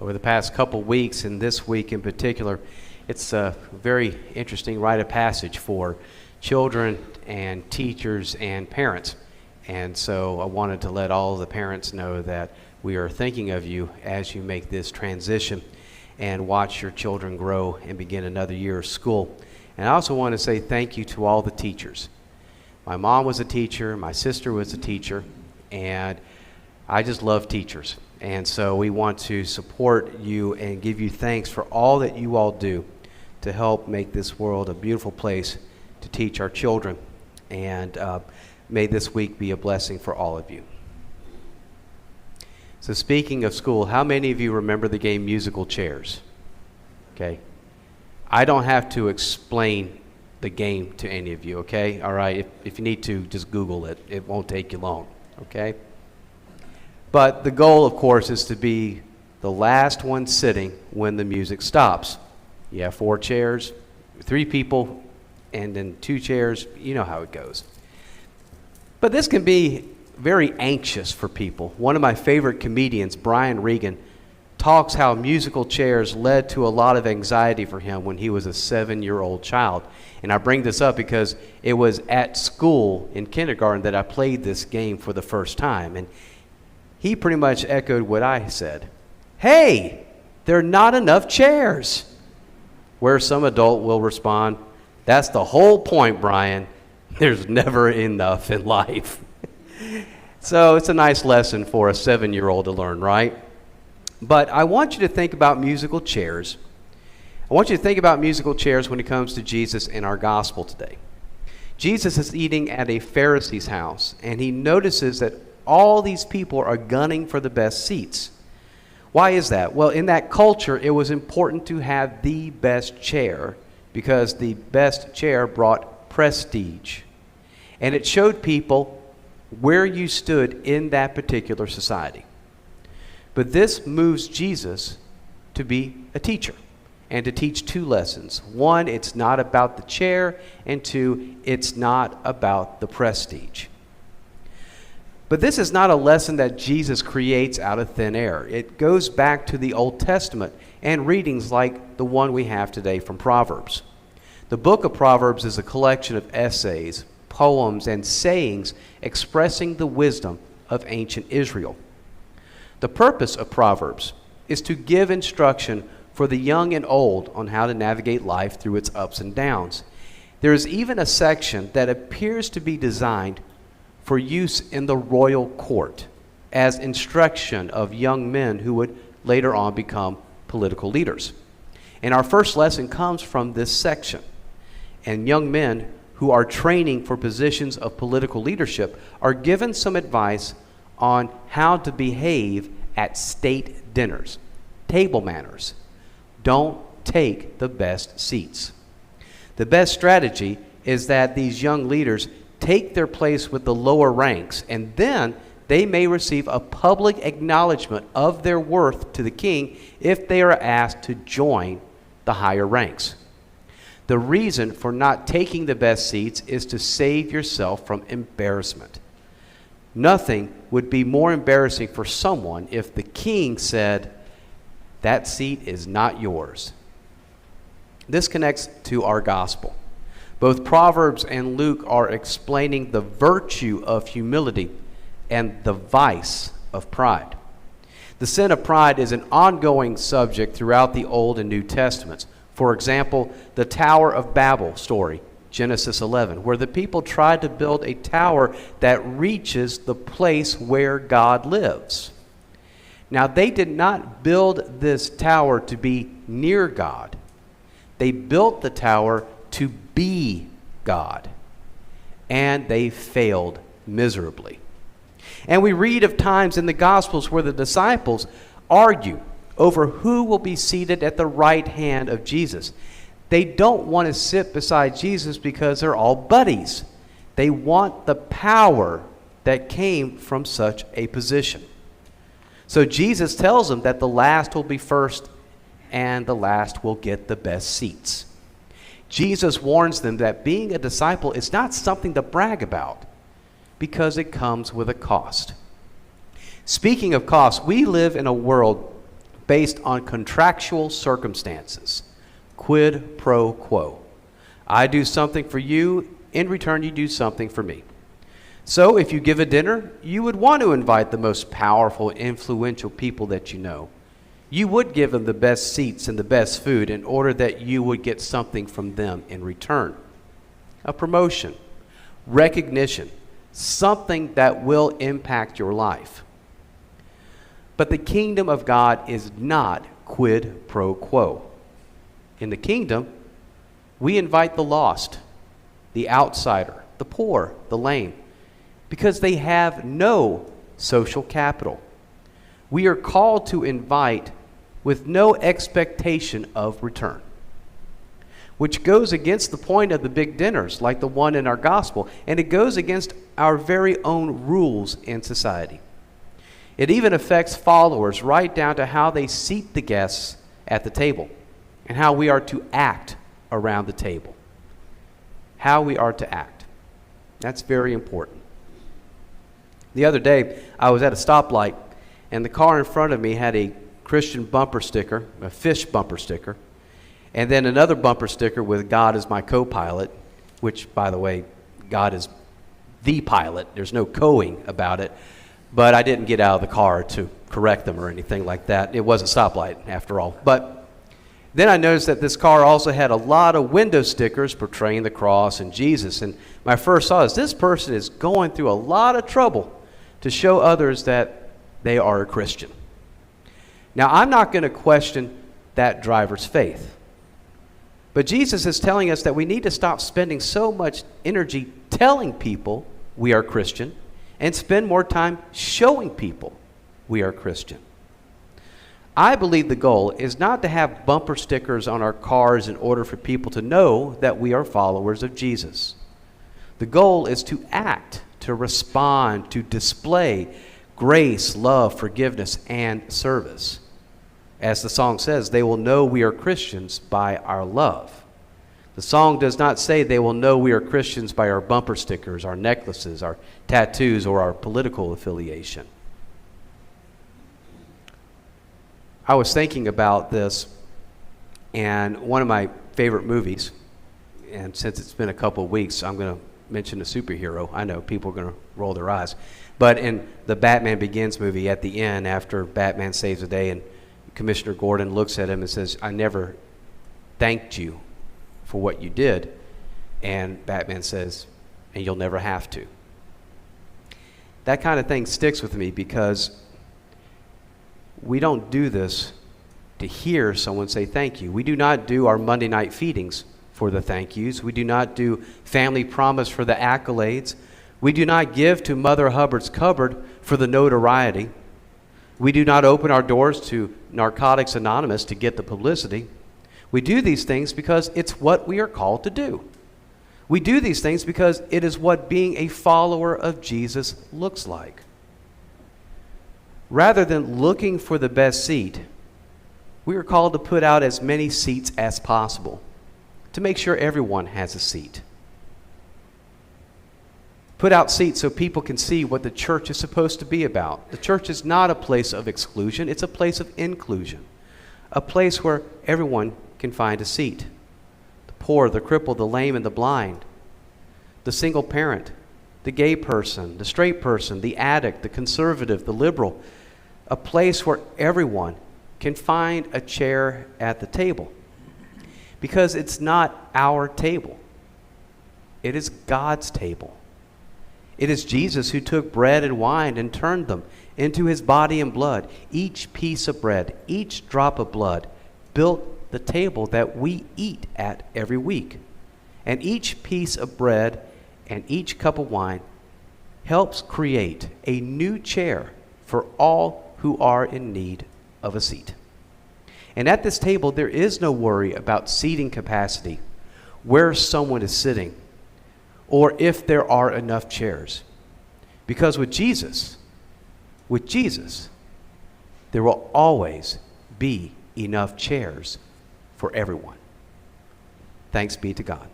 over the past couple weeks, and this week in particular, it's a very interesting rite of passage for children and teachers and parents. And so I wanted to let all of the parents know that we are thinking of you as you make this transition and watch your children grow and begin another year of school. And I also want to say thank you to all the teachers. My mom was a teacher, my sister was a teacher, and I just love teachers. And so we want to support you and give you thanks for all that you all do to help make this world a beautiful place to teach our children. And may this week be a blessing for all of you. So speaking of school, how many of you remember the game Musical Chairs? Okay. I don't have to explain the game to any of you, okay? All right, if you need to, just Google it. It won't take you long, okay? But the goal, of course, is to be the last one sitting when the music stops. You have 4 chairs, 3 people, and then 2 chairs. You know how it goes. But this can be very anxious for people. One of my favorite comedians, Brian Regan, talks how musical chairs led to a lot of anxiety for him when he was a 7-year-old child. And I bring this up because it was at school in kindergarten that I played this game for the first time. And he pretty much echoed what I said. Hey, there are not enough chairs. Where some adult will respond, that's the whole point, Brian. There's never enough in life. So it's a nice lesson for a 7-year-old to learn, right? But I want you to think about musical chairs. I want you to think about musical chairs when it comes to Jesus in our gospel today. Jesus is eating at a Pharisee's house, and he notices that all these people are gunning for the best seats. Why is that? Well, in that culture, it was important to have the best chair because the best chair brought prestige. And it showed people where you stood in that particular society. But this moves Jesus to be a teacher and to teach 2 lessons. 1, it's not about the chair, and 2, it's not about the prestige. But this is not a lesson that Jesus creates out of thin air. It goes back to the Old Testament and readings like the one we have today from Proverbs. The book of Proverbs is a collection of essays, poems, and sayings expressing the wisdom of ancient Israel. The purpose of Proverbs is to give instruction for the young and old on how to navigate life through its ups and downs. There is even a section that appears to be designed for use in the royal court as instruction of young men who would later on become political leaders. And our first lesson comes from this section. And young men who are training for positions of political leadership are given some advice on how to behave at state dinners, table manners. Don't take the best seats. The best strategy is that these young leaders take their place with the lower ranks, and then they may receive a public acknowledgement of their worth to the king if they are asked to join the higher ranks. The reason for not taking the best seats is to save yourself from embarrassment. Nothing would be more embarrassing for someone if the king said, that seat is not yours. This connects to our gospel. Both Proverbs and Luke are explaining the virtue of humility and the vice of pride. The sin of pride is an ongoing subject throughout the Old and New Testaments. For example, the Tower of Babel story, Genesis 11, where the people tried to build a tower that reaches the place where God lives. Now, they did not build this tower to be near God. They built the tower to be God, and they failed miserably. And we read of times in the Gospels where the disciples argue over who will be seated at the right hand of Jesus. They don't want to sit beside Jesus because they're all buddies. They want the power that came from such a position. So Jesus tells them that the last will be first and the last will get the best seats. Jesus warns them that being a disciple is not something to brag about because it comes with a cost. Speaking of cost, we live in a world based on contractual circumstances. Quid pro quo. I do something for you, in return you do something for me. So if you give a dinner, you would want to invite the most powerful, influential people that you know. You would give them the best seats and the best food in order that you would get something from them in return. A promotion, recognition, something that will impact your life. But the kingdom of God is not quid pro quo. In the kingdom, we invite the lost, the outsider, the poor, the lame, because they have no social capital. We are called to invite with no expectation of return, which goes against the point of the big dinners like the one in our gospel, and it goes against our very own rules in society. It even affects followers right down to how they seat the guests at the table and how we are to act around the table. How we are to act. That's very important. The other day, I was at a stoplight, and the car in front of me had a Christian bumper sticker, a fish bumper sticker, and then another bumper sticker with God as my co-pilot, which, by the way, God is the pilot. There's no coing about it. But I didn't get out of the car to correct them or anything like that. It was a stoplight, after all. But then I noticed that this car also had a lot of window stickers portraying the cross and Jesus. And my first thought is, this person is going through a lot of trouble to show others that they are a Christian. Now, I'm not going to question that driver's faith. But Jesus is telling us that we need to stop spending so much energy telling people we are Christian and spend more time showing people we are Christian. I believe the goal is not to have bumper stickers on our cars in order for people to know that we are followers of Jesus. The goal is to act, to respond, to display grace, love, forgiveness, and service. As the song says, they will know we are Christians by our love. The song does not say they will know we are Christians by our bumper stickers, our necklaces, our tattoos, or our political affiliation. I was thinking about this, and one of my favorite movies, and since it's been a couple of weeks, I'm going to mention a superhero. I know people are going to roll their eyes. But in the Batman Begins movie, at the end, after Batman saves the day, and Commissioner Gordon looks at him and says, I never thanked you for what you did. And Batman says, and you'll never have to. That kind of thing sticks with me because we don't do this to hear someone say thank you. We do not do our Monday night feedings for the thank yous. We do not do Family Promise for the accolades. We do not give to Mother Hubbard's cupboard for the notoriety. We do not open our doors to Narcotics Anonymous to get the publicity. We do these things because it's what we are called to do. We do these things because it is what being a follower of Jesus looks like. Rather than looking for the best seat, we are called to put out as many seats as possible to make sure everyone has a seat. Put out seats so people can see what the church is supposed to be about. The church is not a place of exclusion, it's a place of inclusion. A place where everyone can find a seat. The poor, the crippled, the lame, and the blind. The single parent, the gay person, the straight person, the addict, the conservative, the liberal. A place where everyone can find a chair at the table. Because it's not our table. It is God's table. It is Jesus who took bread and wine and turned them into his body and blood. Each piece of bread, each drop of blood built the table that we eat at every week. And each piece of bread and each cup of wine helps create a new chair for all who are in need of a seat. And at this table, there is no worry about seating capacity, where someone is sitting, or if there are enough chairs. Because with Jesus, there will always be enough chairs for everyone. Thanks be to God.